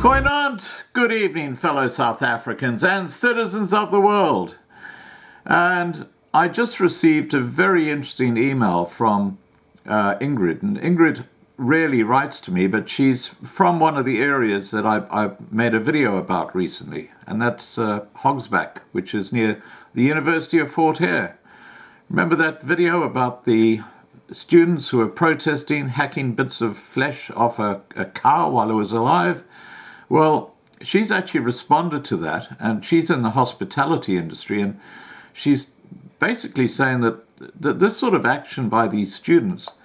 Goedenavond, good evening, fellow South Africans and citizens of the world. And I just received a very interesting email from Ingrid. And Ingrid rarely writes to me, but she's from one of the areas that I made a video about recently. And that's Hogsback, which is near the University of Fort Hare. Remember that video about the students who were protesting, hacking bits of flesh off a cow while it was alive? Well, she's actually responded to that, and she's in the hospitality industry, and she's basically saying that this sort of action by these students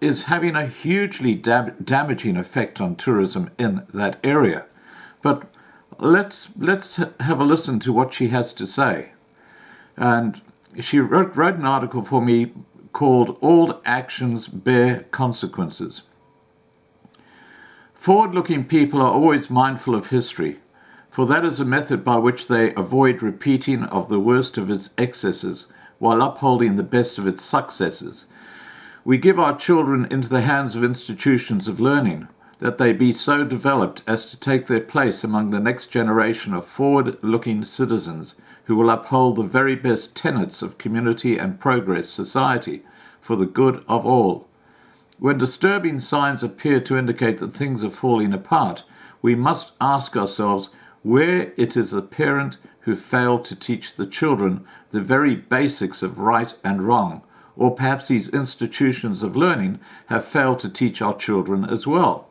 is having a hugely damaging effect on tourism in that area. But let's have a listen to what she has to say. And she wrote an article for me called "All Actions Bear Consequences." Forward-looking people are always mindful of history, for that is a method by which they avoid repeating of the worst of its excesses while upholding the best of its successes. We give our children into the hands of institutions of learning, that they be so developed as to take their place among the next generation of forward-looking citizens who will uphold the very best tenets of community and progress society for the good of all. When disturbing signs appear to indicate that things are falling apart, we must ask ourselves where it is the parent who failed to teach the children the very basics of right and wrong, or perhaps these institutions of learning have failed to teach our children as well.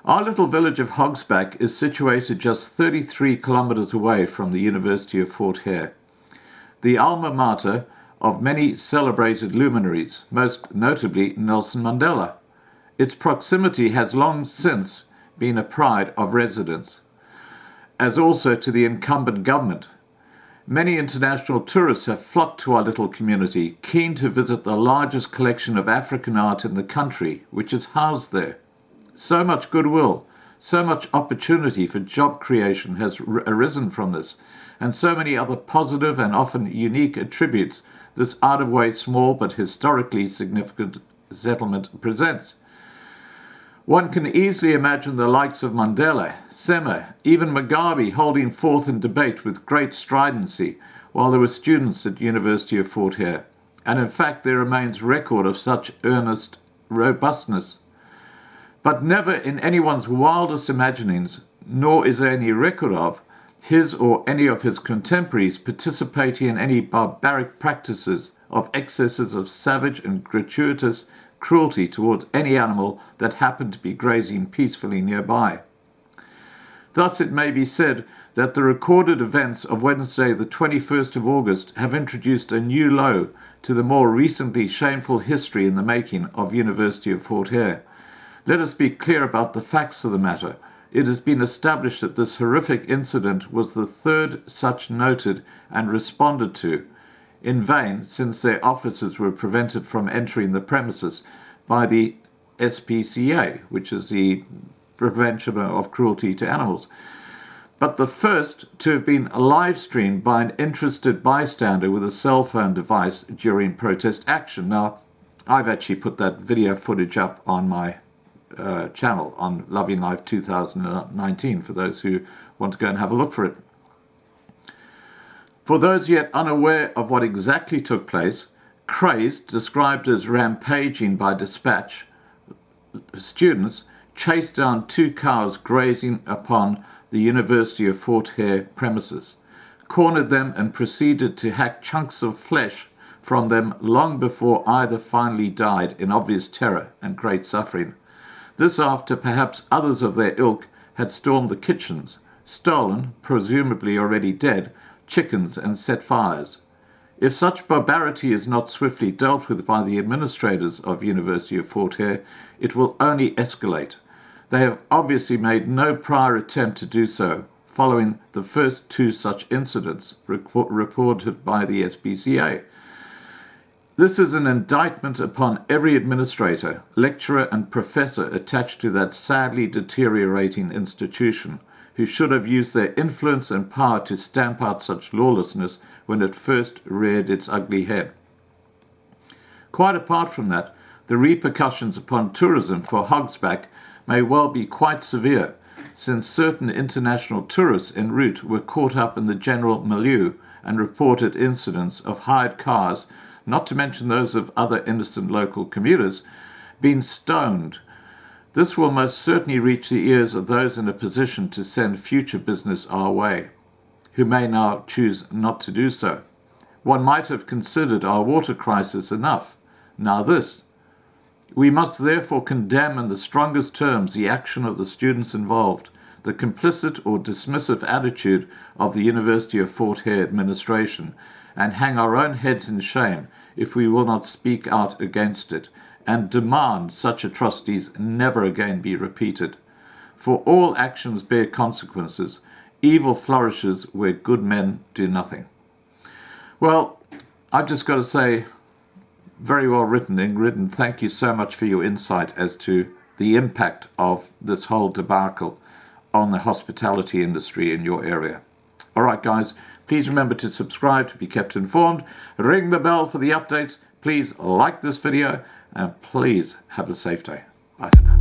Our little village of Hogsback is situated just 33 kilometers away from the University of Fort Hare, the alma mater of many celebrated luminaries, most notably Nelson Mandela. Its proximity has long since been a pride of residents, as also to the incumbent government. Many international tourists have flocked to our little community, keen to visit the largest collection of African art in the country, which is housed there. So much goodwill, so much opportunity for job creation has arisen from this, and so many other positive and often unique attributes this out-of-way small but historically significant settlement presents. One can easily imagine the likes of Mandela, Sema, even Mugabe holding forth in debate with great stridency while there were students at University of Fort Hare, and in fact there remains record of such earnest robustness. But never in anyone's wildest imaginings, nor is there any record of, his or any of his contemporaries participating in any barbaric practices of excesses of savage and gratuitous cruelty towards any animal that happened to be grazing peacefully nearby. Thus it may be said that the recorded events of Wednesday the 21st of August have introduced a new low to the more recently shameful history in the making of University of Fort Hare. Let us be clear about the facts of the matter. It has been established that this horrific incident was the third such noted and responded to, in vain, since their officers were prevented from entering the premises by the SPCA, which is the Prevention of Cruelty to Animals, but the first to have been live streamed by an interested bystander with a cell phone device during protest action. Now, I've actually put that video footage up on my channel on Loving Life 2019 for those who want to go and have a look for it. For those yet unaware of what exactly took place, crazed, described as rampaging by dispatch, students chased down two cows grazing upon the University of Fort Hare premises, cornered them and proceeded to hack chunks of flesh from them long before either finally died in obvious terror and great suffering. This after perhaps others of their ilk had stormed the kitchens, stolen, presumably already dead, chickens and set fires. If such barbarity is not swiftly dealt with by the administrators of University of Fort Hare, it will only escalate. They have obviously made no prior attempt to do so, following the first two such incidents reported by the SPCA. This is an indictment upon every administrator, lecturer and professor attached to that sadly deteriorating institution, who should have used their influence and power to stamp out such lawlessness when it first reared its ugly head. Quite apart from that, the repercussions upon tourism for Hogsback may well be quite severe, since certain international tourists en route were caught up in the general milieu and reported incidents of hired cars, not to mention those of other innocent local commuters, being stoned. This will most certainly reach the ears of those in a position to send future business our way, who may now choose not to do so. One might have considered our water crisis enough. Now this. We must therefore condemn in the strongest terms the action of the students involved, the complicit or dismissive attitude of the University of Fort Hare administration, and hang our own heads in shame if we will not speak out against it, and demand such atrocities never again be repeated. For all actions bear consequences. Evil flourishes where good men do nothing. Well, I've just got to say, very well written, Ingrid, and thank you so much for your insight as to the impact of this whole debacle on the hospitality industry in your area. All right, guys, please remember to subscribe to be kept informed. Ring the bell for the updates. Please like this video, and please have a safe day. Bye for now.